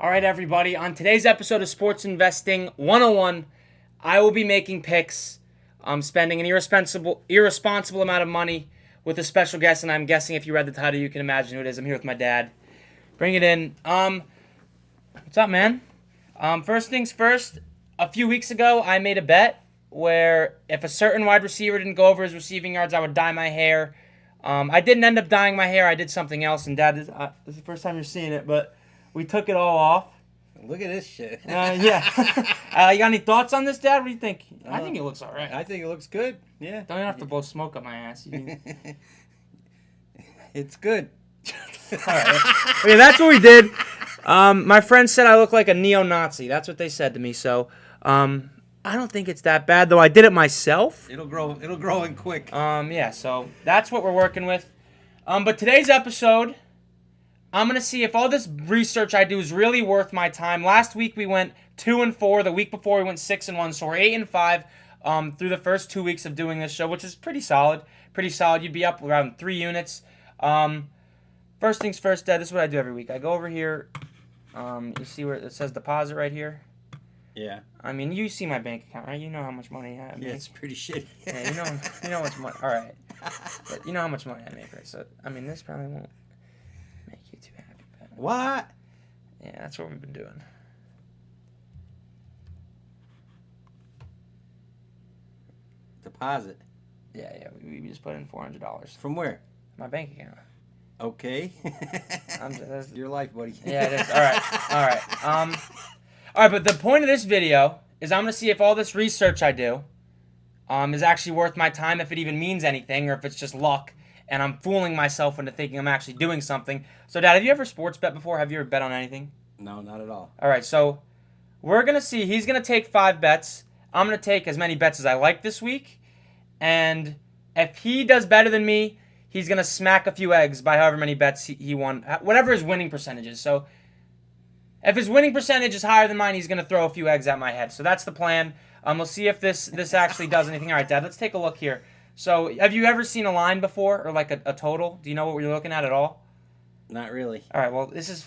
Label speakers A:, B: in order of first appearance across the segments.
A: All right, everybody. On today's episode of Sports Investing 101, I will be making picks. I'm spending an irresponsible amount of money with a special guest, and I'm guessing if you read the title, you can imagine who it is. I'm here with my dad. Bring it in. What's up, man? First things first. A few weeks ago, I made a bet where if a certain wide receiver didn't go over his receiving yards, I would dye my hair. I didn't end up dyeing my hair. I did something else, and Dad, this is the first time you're seeing it, but we took it all off.
B: Look at this shit.
A: Yeah. You got any thoughts on this, Dad? What do you think? I think it looks all right.
B: I think it looks good. Yeah.
A: Don't even have to blow smoke up my ass.
B: It's good.
A: All right. Yeah, that's what we did. My friend said I look like a neo-Nazi. That's what they said to me. So, I don't think it's that bad, though. I did it myself.
B: It'll grow in quick.
A: Yeah. So that's what we're working with. But today's episode, I'm gonna see if all this research I do is really worth my time. Last week we went 2-4. The week before we went 6-1. So we're 8-5 through the first 2 weeks of doing this show, which is pretty solid. Pretty solid. You'd be up around 3 units. First things first, Dad. This is what I do every week. I go over here. You see where it says deposit right here?
B: Yeah.
A: I mean, you see my bank account, right? You know how much money I make.
B: Yeah, it's pretty shitty.
A: Yeah, you know how much money. All right, but you know how much money I make, right? So I mean, this probably won't make you too happy. But
B: What?
A: yeah, that's what we've been doing.
B: Deposit.
A: Yeah, we just put in $400.
B: From where?
A: My bank account.
B: Okay.
A: That's
B: your life, buddy.
A: Yeah, it is. All right. All right. But the point of this video is I'm gonna see if all this research I do, is actually worth my time, if it even means anything, or if it's just luck, and I'm fooling myself into thinking I'm actually doing something. So, Dad, have you ever sports bet before? Have you ever bet on anything?
B: No, not at all.
A: All right. So, we're gonna see. He's gonna take 5 bets. I'm gonna take as many bets as I like this week, and if he does better than me, he's going to smack a few eggs by however many bets he won, whatever his winning percentage is. So if his winning percentage is higher than mine, he's going to throw a few eggs at my head. So that's the plan. We'll see if this actually does anything. All right, Dad, let's take a look here. So have you ever seen a line before, or like a total? Do you know what we're looking at all?
B: Not really.
A: All right, well, this is...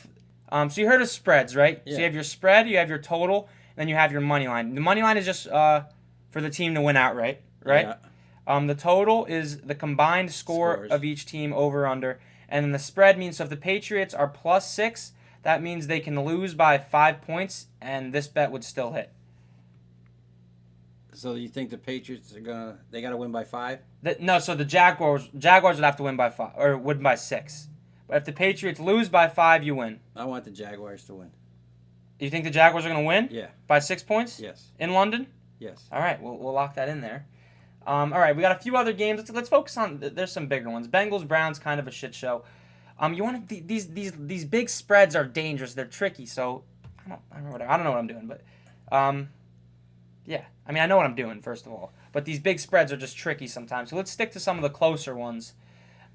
A: so you heard of spreads, right?
B: Yeah.
A: So you have your spread, you have your total, and then you have your money line. The money line is just for the team to win outright, right?
B: Yeah.
A: The total is the combined score of each team over under. And then the spread means, so if the Patriots are +6, that means they can lose by 5 points, and this bet would still hit.
B: So you think the Patriots are they gotta win by 5?
A: No, so the Jaguars would have to win by 5, or win by 6. But if the Patriots lose by 5, you win.
B: I want the Jaguars to win.
A: You think the Jaguars are going to win?
B: Yeah.
A: By 6 points?
B: Yes.
A: In London?
B: Yes.
A: All right, we'll lock that in there. All right, we got a few other games. Let's focus on. There's some bigger ones. Bengals Browns, kind of a shit show. You want these big spreads are dangerous. They're tricky. So I don't know what I'm doing, but yeah. I mean, I know what I'm doing, first of all. But these big spreads are just tricky sometimes. So let's stick to some of the closer ones.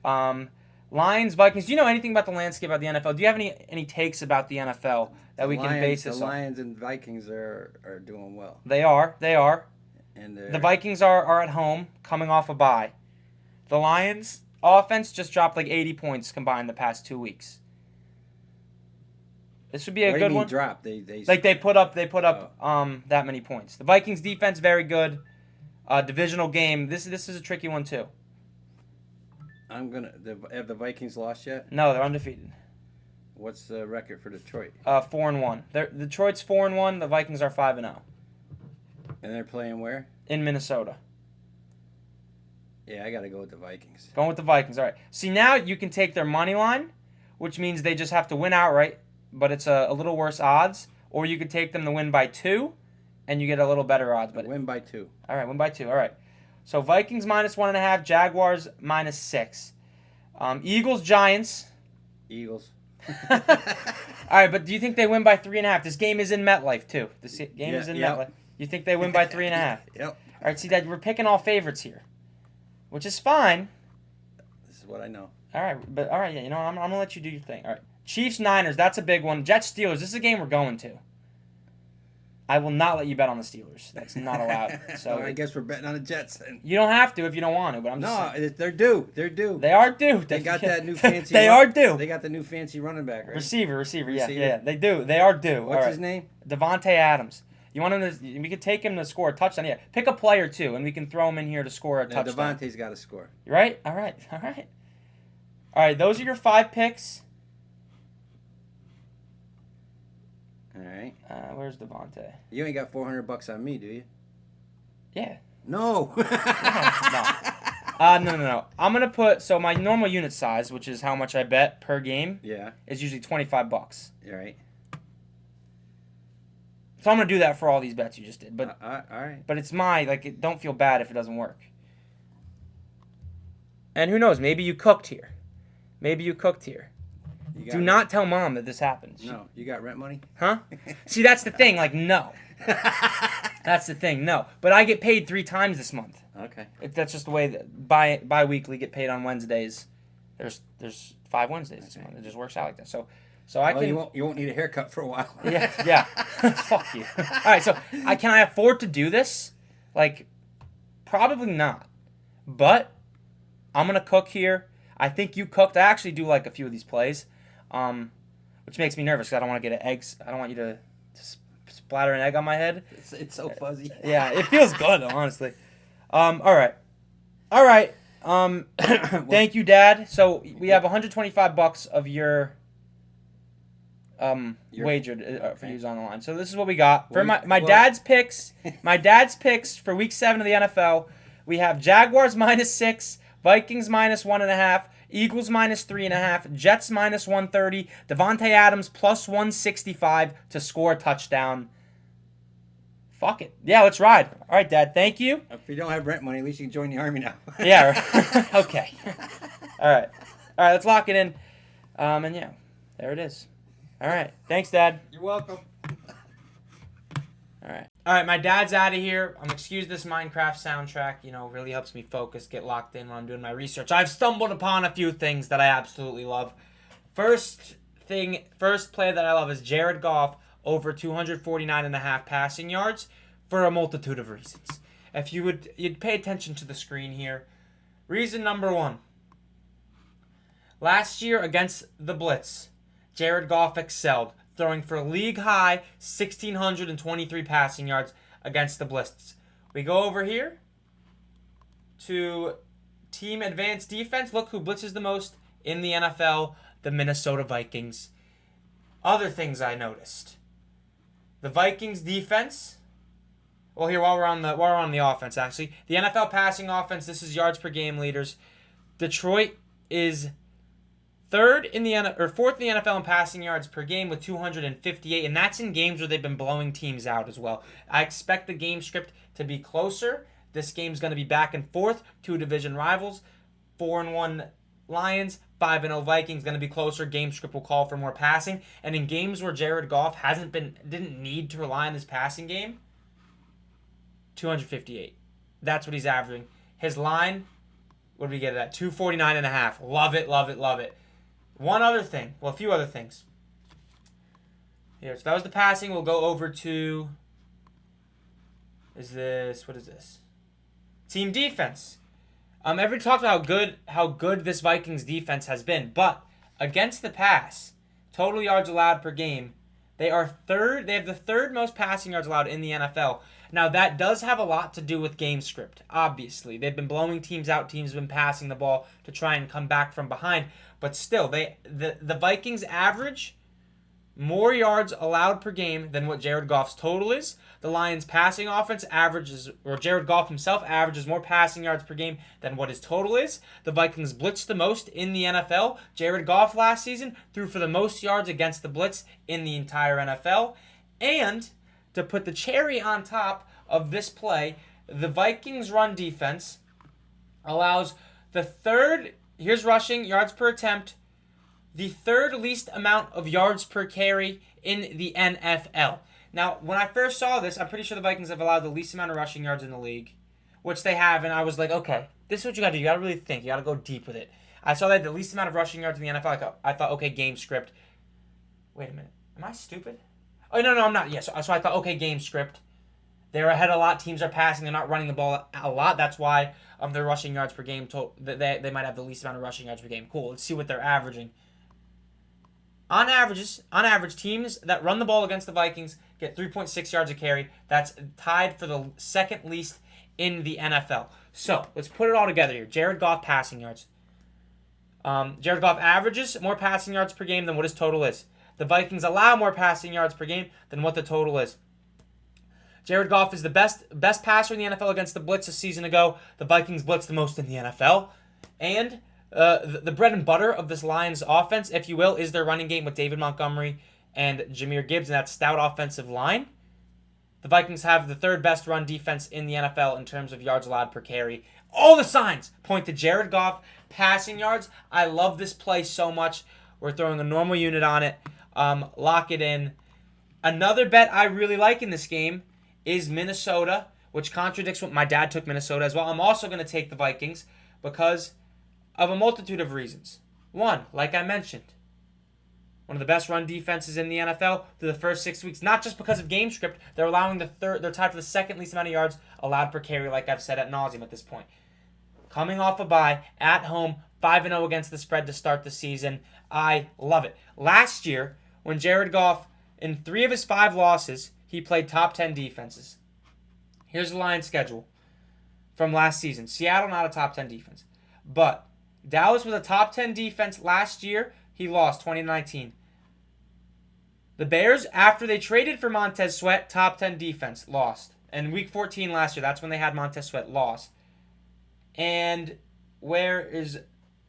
A: Lions Vikings. Do you know anything about the landscape of the NFL? Do you have any takes about the NFL that we can base this on?
B: The Lions and Vikings are doing well.
A: They are.
B: And
A: the Vikings are at home, coming off a bye. The Lions offense just dropped like 80 points combined the past 2 weeks. This would be a good one.
B: Drop? They
A: put up that many points. The Vikings defense very good. Divisional game. This is a tricky one too.
B: Have the Vikings lost yet?
A: No, they're undefeated.
B: What's the record for Detroit?
A: 4-1. Detroit's 4-1. The Vikings are 5-0.
B: And they're playing where?
A: In Minnesota.
B: Yeah, I got to go with the Vikings.
A: Going with the Vikings. All right. See, now you can take their money line, which means they just have to win outright, but it's a little worse odds. Or you could take them to win by 2, and you get a little better odds. But
B: win by 2.
A: All right, win by 2. All right. So Vikings -1.5, Jaguars -6. Eagles Giants.
B: Eagles.
A: All right, but do you think they win by 3.5? This game is in MetLife too. This game is in MetLife. You think they win by 3.5?
B: Yep.
A: All right, see, Dad, we're picking all favorites here, which is fine.
B: This is what I know.
A: All right, yeah, you know, I'm gonna let you do your thing. All right, Chiefs Niners, that's a big one. Jets Steelers, this is a game we're going to. I will not let you bet on the Steelers. That's not allowed. So
B: I guess we're betting on the Jets then.
A: you don't have to if you don't want to. But I'm just
B: No,
A: saying.
B: they're due. They're due.
A: They are due.
B: They got that new fancy.
A: They are due.
B: They got the new fancy running back, right?
A: Receiver. Yeah. They do. They are due.
B: What's his name?
A: Devontae Adams. You want him to? We could take him to score a touchdown. Yeah, pick a player too, and we can throw him in here to score a touchdown.
B: Devontae's got to score.
A: Right? All right. Those are your 5 picks.
B: All right.
A: Where's Devontae?
B: You ain't got $400 on me, do you?
A: Yeah.
B: No.
A: No. I'm gonna put my normal unit size, which is how much I bet per game.
B: Yeah.
A: Is usually $25.
B: All right.
A: So I'm gonna do that for all these bets you just did, but
B: all right.
A: But it's don't feel bad if it doesn't work. And who knows? Maybe you cooked here. Do not tell Mom that this happened.
B: No, you got rent money?
A: Huh? See, that's the thing. No. That's the thing. No, but I get paid 3 times this month.
B: Okay.
A: That's just the way that bi-weekly get paid on Wednesdays. There's 5 Wednesdays this month. It just works out like that. So I can.
B: You won't need a haircut for a while.
A: Yeah. Fuck you. All right. So can I afford to do this? Probably not. But I'm gonna cook here. I think you cooked. I actually do like a few of these plays, which makes me nervous because I don't want to get eggs. I don't want you to splatter an egg on my head.
B: It's so fuzzy.
A: Yeah, it feels good, honestly. All right. Thank you, Dad. So we have $125 of your wagered for use on the line. So this is what we got for my dad's picks. My dad's picks for Week 7 of the NFL. We have Jaguars -6, Vikings -1.5, Eagles -3.5, Jets -130, Devontae Adams +165 to score a touchdown. Fuck it. Yeah, let's ride. All right, Dad. Thank you.
B: If you don't have rent money, at least you can join the Army now.
A: Yeah. Okay. All right. Let's lock it in. And yeah, there it is. All right. Thanks, Dad.
B: You're welcome.
A: All right. My dad's out of here. Excuse this Minecraft soundtrack. Really helps me focus, get locked in when I'm doing my research. I've stumbled upon a few things that I absolutely love. First play that I love is Jared Goff over 249.5 passing yards for a multitude of reasons. If you'd pay attention to the screen here. Reason number 1. Last year against the Blitz, Jared Goff excelled, throwing for league-high 1,623 passing yards against the Blitz. We go over here to Team Advanced Defense. Look who blitzes the most in the NFL, the Minnesota Vikings. Other things I noticed. The Vikings defense. Well, here while we're on the offense, actually, the NFL passing offense. This is yards per game leaders. Detroit is fourth in the NFL in passing yards per game with 258, and that's in games where they've been blowing teams out as well. I expect the game script to be closer. This game's going to be back and forth. 2 division rivals, 4-1 Lions, 5-0 Vikings, going to be closer. Game script will call for more passing. And in games where Jared Goff didn't need to rely on his passing game, 258. That's what he's averaging. His line, what did we get at? 249.5. Love it. One other thing. Well, a few other things. Here, so that was the passing. We'll go over to, what is this? Team defense. Everybody talked about how good this Vikings defense has been, but against the pass, total yards allowed per game, they are third. They have the 3rd most passing yards allowed in the NFL. Now that does have a lot to do with game script. Obviously, they've been blowing teams out. Teams have been passing the ball to try and come back from behind, but still, the Vikings average more yards allowed per game than what Jared Goff's total is. The Lions' passing offense Jared Goff himself averages more passing yards per game than what his total is. The Vikings blitz the most in the NFL. Jared Goff last season threw for the most yards against the blitz in the entire NFL. And to put the cherry on top of this play, the Vikings' run defense allows the 3rd, here's rushing, yards per attempt, the 3rd least amount of yards per carry in the NFL. Now, when I first saw this, I'm pretty sure the Vikings have allowed the least amount of rushing yards in the league, which they have, and I was like, okay, this is what you got to do. You got to really think. You got to go deep with it. I saw that the least amount of rushing yards in the NFL. I thought, okay, game script. Wait a minute. Am I stupid? Oh, no, I'm not. Yeah, so I thought, okay, game script. They're ahead a lot. Teams are passing. They're not running the ball a lot. That's why their rushing yards per game, they might have the least amount of rushing yards per game. Cool. Let's see what they're averaging. On average, teams that run the ball against the Vikings get 3.6 yards a carry. That's tied for the second least in the NFL. So let's put it all together here. Jared Goff passing yards. Jared Goff averages more passing yards per game than what his total is. The Vikings allow more passing yards per game than what the total is. Jared Goff is the best passer in the NFL against the blitz a season ago. The Vikings blitz the most in the NFL. And the bread and butter of this Lions offense, if you will, is their running game with David Montgomery and Jahmyr Gibbs and that stout offensive line. The Vikings have the third best run defense in the NFL in terms of yards allowed per carry. All the signs point to Jared Goff passing yards. I love this play so much. We're throwing a normal unit on it. Lock it in. Another bet I really like in this game is Minnesota, which contradicts what my dad took Minnesota as well. I'm also going to take the Vikings because of a multitude of reasons. One, like I mentioned, one of the best run defenses in the NFL through the first 6 weeks. Not just because of game script, they're tied for the second least amount of yards allowed per carry, like I've said ad nauseum at this point. Coming off a bye, at home, 5-0 against the spread to start the season. I love it. Last year, when Jared Goff, in 3 of his 5 losses, he played top 10 defenses. Here's the Lions schedule from last season. Seattle, not a top 10 defense. But Dallas was a top 10 defense last year. He lost 2019. The Bears, after they traded for Montez Sweat, top 10 defense, lost. And week 14 last year, that's when they had Montez Sweat, lost. And where is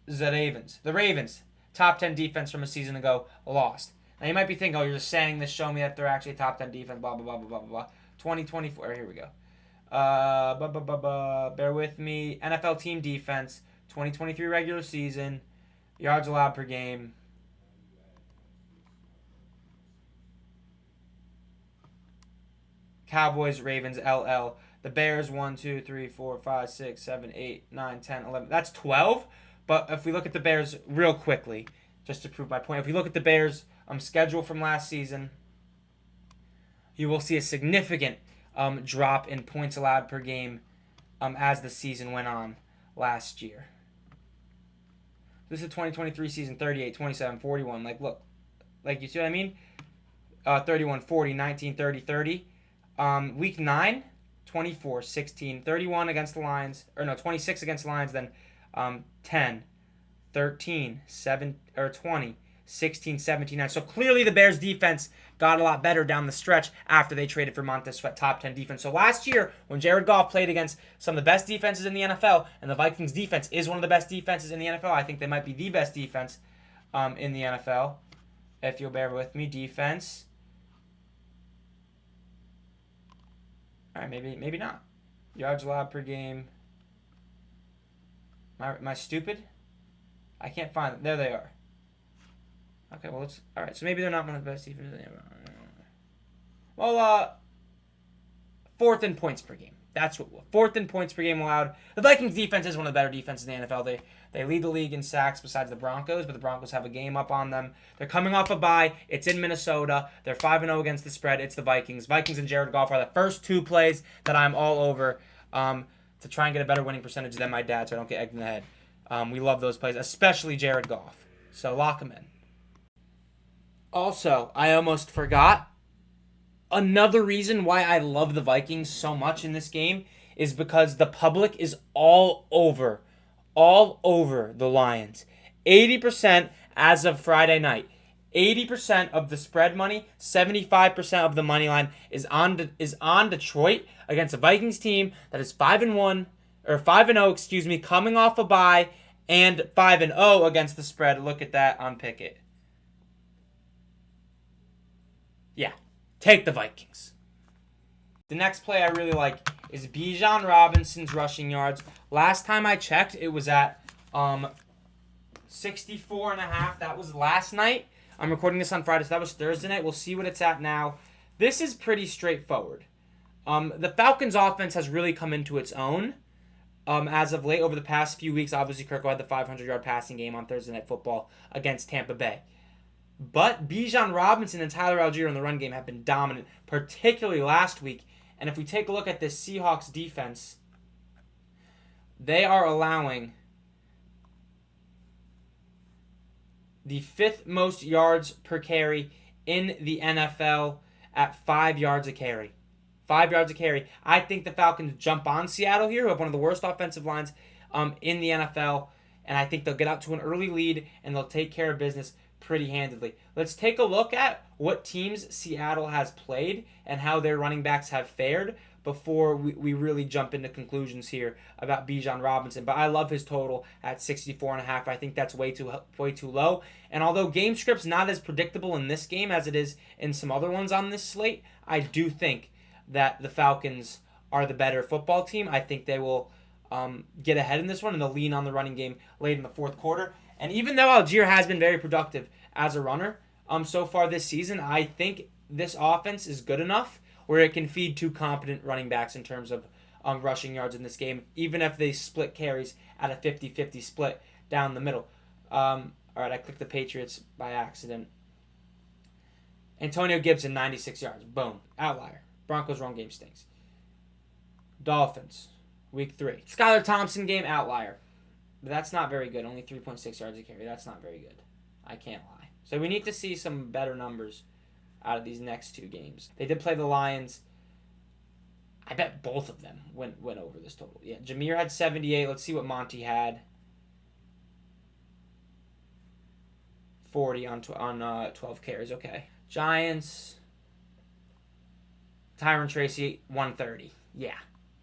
A: the Ravens? The Ravens, top 10 defense from a season ago, lost. Now you might be thinking, oh, you're just saying this, show me that they're actually a top 10 defense, blah, blah, blah, blah, blah, blah. 2024, here we go. Bear with me. NFL team defense, 2023 regular season, yards allowed per game. Cowboys, Ravens, LL. The Bears, 1, 2, 3, 4, 5, 6, 7, 8, 9, 10, 11. That's 12. But if we look at the Bears real quickly, just to prove my point, if we look at the Bears' schedule from last season, you will see a significant drop in points allowed per game as the season went on last year. This is a 2023 season, 38, 27, 41. Like, look. Like, you see what I mean? 31, 40, 19, 30, 30. Week 9, 24, 16, 31 against the Lions. Or no, 26 against the Lions. Then 10, 13, 7, or 20, 16, 17, 9. So clearly the Bears defense got a lot better down the stretch after they traded for Montez Sweat, top 10 defense. So last year, when Jared Goff played against some of the best defenses in the NFL, and the Vikings defense is one of the best defenses in the NFL, I think they might be the best defense in the NFL. If you'll bear with me, defense. All right, maybe not. Yards allowed per game. Am I stupid? I can't find them. There they are. Okay, well, let's... All right, so maybe they're not one of the best defenses. Well, fourth in points per game. That's what... Fourth in points per game allowed. The Vikings defense is one of the better defenses in the NFL. They lead the league in sacks besides the Broncos, but the Broncos have a game up on them. They're coming off a bye. It's in Minnesota. They're 5-0 against the spread. It's the Vikings. Vikings and Jared Goff are the first 2 plays that I'm all over to try and get a better winning percentage than my dad so I don't get egged in the head. We love those plays, especially Jared Goff. So lock him in. Also, I almost forgot. Another reason why I love the Vikings so much in this game is because the public is all over the Lions. 80% as of Friday night. 80% of the spread money, 75% of the money line is on Detroit against a Vikings team that is 5-1 or 5-0, coming off a bye and 5-0 against the spread. Look at that on Pickett. Yeah, take the Vikings. The next play I really like is Bijan Robinson's rushing yards. Last time I checked, it was at 64.5. That was last night. I'm recording this on Friday, so that was Thursday night. We'll see what it's at now. This is pretty straightforward. The Falcons' offense has really come into its own as of late over the past few weeks. Obviously, Kirk had the 500-yard passing game on Thursday Night Football against Tampa Bay. But Bijan Robinson and Tyler Algier in the run game have been dominant, particularly last week. And if we take a look at this Seahawks defense, they are allowing the 5th most yards per carry in the NFL at 5 yards a carry. 5 yards a carry. I think the Falcons jump on Seattle here, who have one of the worst offensive lines in the NFL. And I think they'll get out to an early lead and they'll take care of business pretty handedly. Let's take a look at what teams Seattle has played and how their running backs have fared before we really jump into conclusions here about Bijan Robinson. But I love his total at 64.5. I think that's way too low. And although game script's not as predictable in this game as it is in some other ones on this slate, I do think that the Falcons are the better football team. I think they will get ahead in this one, and they'll lean on the running game late in the fourth quarter. And even though Algier has been very productive as a runner so far this season, I think this offense is good enough where it can feed 2 competent running backs in terms of rushing yards in this game, even if they split carries at a 50-50 split down the middle. All right, I clicked the Patriots by accident. Antonio Gibson, 96 yards. Boom. Outlier. Broncos' run game stinks. Dolphins, week 3. Skylar Thompson game, outlier. But that's not very good. Only 3.6 yards a carry. That's not very good. I can't lie. So we need to see some better numbers out of these next 2 games. They did play the Lions. I bet both of them went over this total. Yeah, Jameer had 78. Let's see what Monty had. 40 on 12 carries. Okay. Giants. Tyron Tracy, 130. Yeah.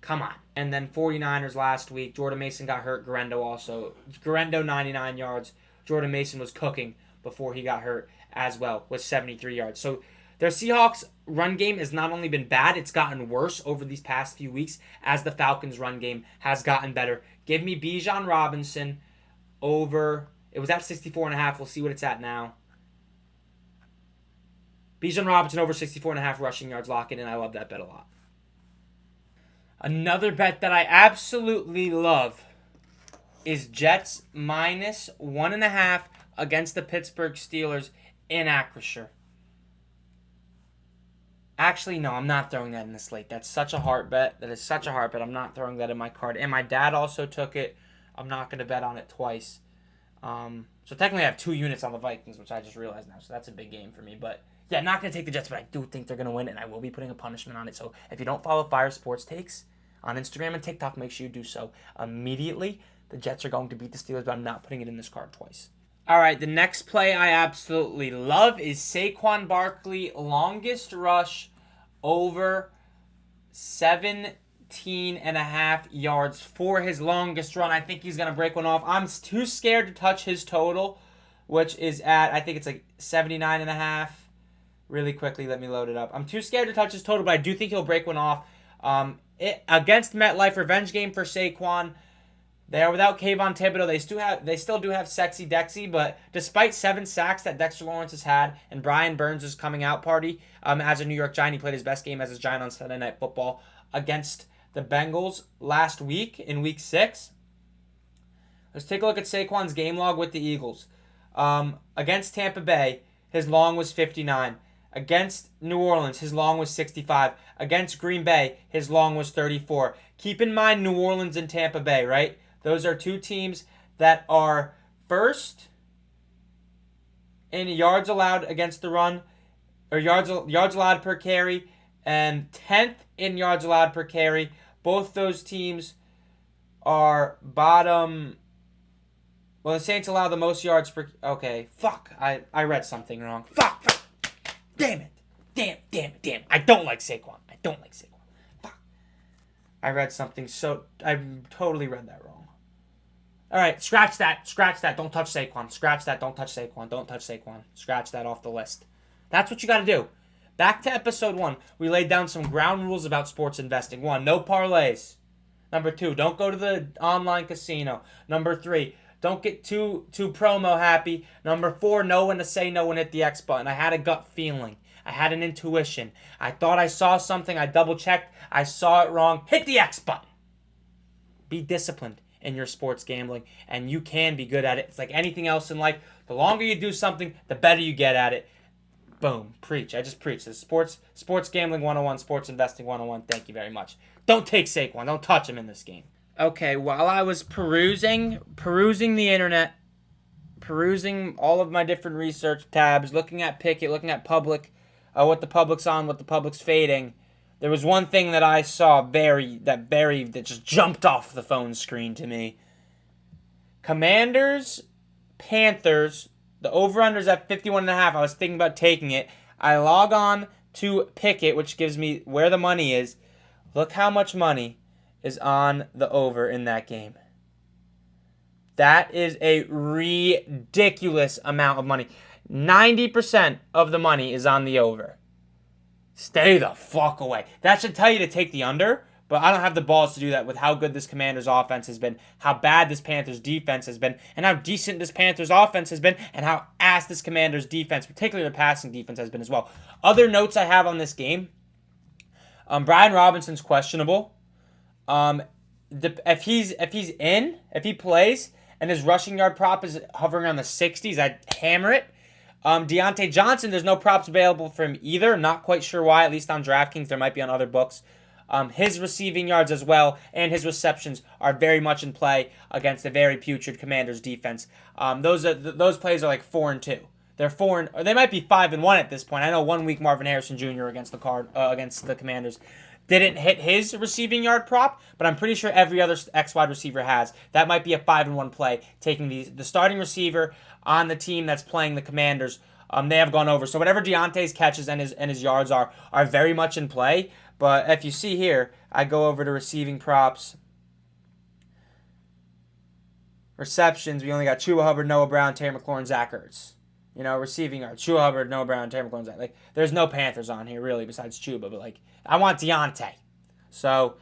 A: Come on. And then 49ers last week. Jordan Mason got hurt. Garendo also. Garendo, 99 yards. Jordan Mason was cooking before he got hurt as well with 73 yards. So their Seahawks run game has not only been bad, it's gotten worse over these past few weeks as the Falcons run game has gotten better. Give me Bijan Robinson over, it was at 64.5. We'll see what it's at now. Bijan Robinson over 64.5 rushing yards, lock it in. I love that bet a lot. Another bet that I absolutely love is Jets minus 1.5 against the Pittsburgh Steelers in Acrisure. Actually, no, I'm not throwing that in the slate. That's such a hard bet. That is such a hard bet. I'm not throwing that in my card. And my dad also took it. I'm not going to bet on it twice. So technically I have 2 units on the Vikings, which I just realized now. So that's a big game for me. But yeah, not going to take the Jets, but I do think they're going to win. And I will be putting a punishment on it. So if you don't follow Fire Sports Takes on Instagram and TikTok, make sure you do so immediately. The Jets are going to beat the Steelers, but I'm not putting it in this card twice. All right, the next play I absolutely love is Saquon Barkley longest rush over 17.5 yards for his longest run. I think he's going to break one off. I'm too scared to touch his total, which is at, I think it's like 79.5. Really quickly, let me load it up. I'm too scared to touch his total, but I do think he'll break one off. Against MetLife, revenge game for Saquon. They are without Kayvon Thibodeau. They still do have Sexy Dexy, but despite 7 sacks that Dexter Lawrence has had and Brian Burns' coming out party as a New York Giant, he played his best game as a Giant on Sunday Night Football against the Bengals last week in Week 6. Let's take a look at Saquon's game log with the Eagles. Against Tampa Bay, his long was 59. Against New Orleans, his long was 65. Against Green Bay, his long was 34. Keep in mind New Orleans and Tampa Bay, right? Those are 2 teams that are first in yards allowed against the run, or yards allowed per carry, and 10th in yards allowed per carry. Both those teams are bottom. Well, the Saints allow the most yards per. Okay, fuck. I read something wrong. Fuck. Damn it. Damn. I don't like Saquon. Fuck. I read something I totally read that wrong. All right, scratch that. Don't touch Saquon. Scratch that. Don't touch Saquon. Scratch that off the list. That's what you got to do. Back to episode 1. We laid down some ground rules about sports investing. 1, no parlays. Number 2, don't go to the online casino. Number 3, don't get too promo happy. Number 4, know when to say no and hit the X button. I had a gut feeling. I had an intuition. I thought I saw something. I double checked. I saw it wrong. Hit the X button. Be disciplined in your sports gambling, and you can be good at it. It's like anything else in life. The longer you do something, the better you get at it. Boom. Preach. I just preached. This sports gambling 101, sports investing 101. Thank you very much. Don't take Saquon. Don't touch him in this game. Okay, while I was perusing the internet, perusing all of my different research tabs, looking at Pickett, looking at public, what the public's on, what the public's fading, there was one thing that I saw that just jumped off the phone screen to me. Commanders, Panthers, the over-under's at 51.5. I was thinking about taking it. I log on to Pickett, which gives me where the money is. Look how much money is on the over in that game. That is a ridiculous amount of money. 90% of the money is on the over. Stay the fuck away. That should tell you to take the under, but I don't have the balls to do that with how good this Commanders offense has been, how bad this Panthers defense has been, and how decent this Panthers offense has been, and how ass this Commanders defense, particularly the passing defense, has been as well. Other notes I have on this game, Brian Robinson's questionable. If he plays, and his rushing yard prop is hovering around the 60s, I'd hammer it. Deontay Johnson, there's no props available for him either. Not quite sure why, at least on DraftKings. There might be on other books. His receiving yards as well and his receptions are very much in play against a very putrid Commanders defense. Those plays are like 4-2. They're 4, or they might be 5-1 at this point. I know 1 week Marvin Harrison Jr. against the Commanders didn't hit his receiving yard prop, but I'm pretty sure every other X-wide receiver has. That might be a 5-1 play, taking the starting receiver on the team that's playing the Commanders. They have gone over. So whatever Deontay's catches and his yards are very much in play. But if you see here, I go over to receiving props. Receptions, we only got Chuba Hubbard, Noah Brown, Terry McLaurin, Zach Ertz. Receiving yards, Chuba Hubbard, Noah Brown, Terry McLaurin, Zach. There's no Panthers on here, really, besides Chuba. But, I want Deontay. So,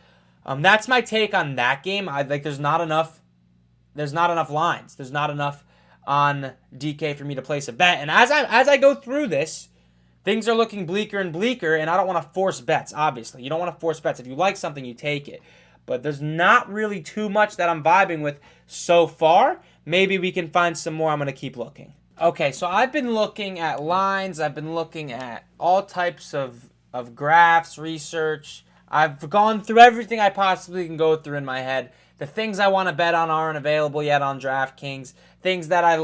A: that's my take on that game. There's not enough lines. There's not enough on DK for me to place a bet. And as I go through this, things are looking bleaker and bleaker, and I don't want to force bets, obviously. You don't want to force bets. If you like something, you take it. But there's not really too much that I'm vibing with so far. Maybe we can find some more. I'm going to keep looking. Okay, so I've been looking at lines. I've been looking at all types of graphs, research. I've gone through everything I possibly can go through in my head. The things I want to bet on aren't available yet on DraftKings. Things that I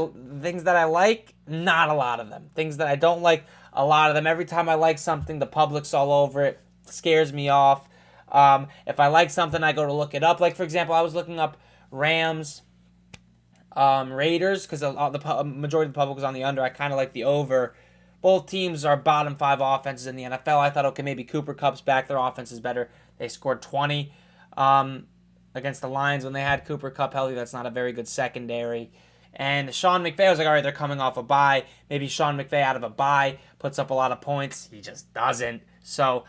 A: like, not a lot of them. Things that I don't like, a lot of them. Every time I like something, the public's all over it. Scares me off. If I like something, I go to look it up. Like, for example, I was looking up Rams, Raiders, because the majority of the public was on the under. I kind of like the over. Both teams are bottom 5 offenses in the NFL. I thought, okay, maybe Cooper Kupp's back. Their offense is better. They scored 20 against the Lions when they had Cooper Kupp healthy. That's not a very good secondary. And Sean McVay, I was like, all right, they're coming off a bye. Maybe Sean McVay out of a bye puts up a lot of points. He just doesn't. So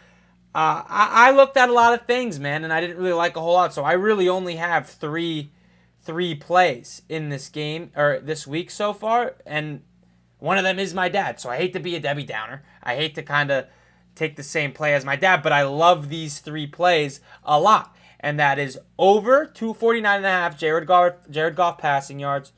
A: I looked at a lot of things, man, and I didn't really like a whole lot. So I really only have three plays in this game, or this week so far, and one of them is my dad. So I hate to be a Debbie Downer. I hate to kind of take the same play as my dad, but I love these 3 plays a lot. And that is over 249.5 Jared Goff passing yards.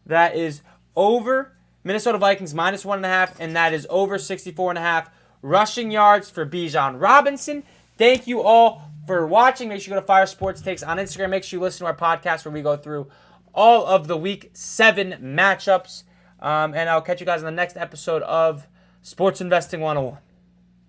A: That is over Minnesota Vikings minus 1.5, and that is over 64.5 rushing yards for Bijan Robinson. Thank you all for watching. Make sure you go to Fire Sports Takes on Instagram. Make sure you listen to our podcast where we go through all of the Week 7 matchups. And I'll catch you guys in the next episode of Sports Investing 101.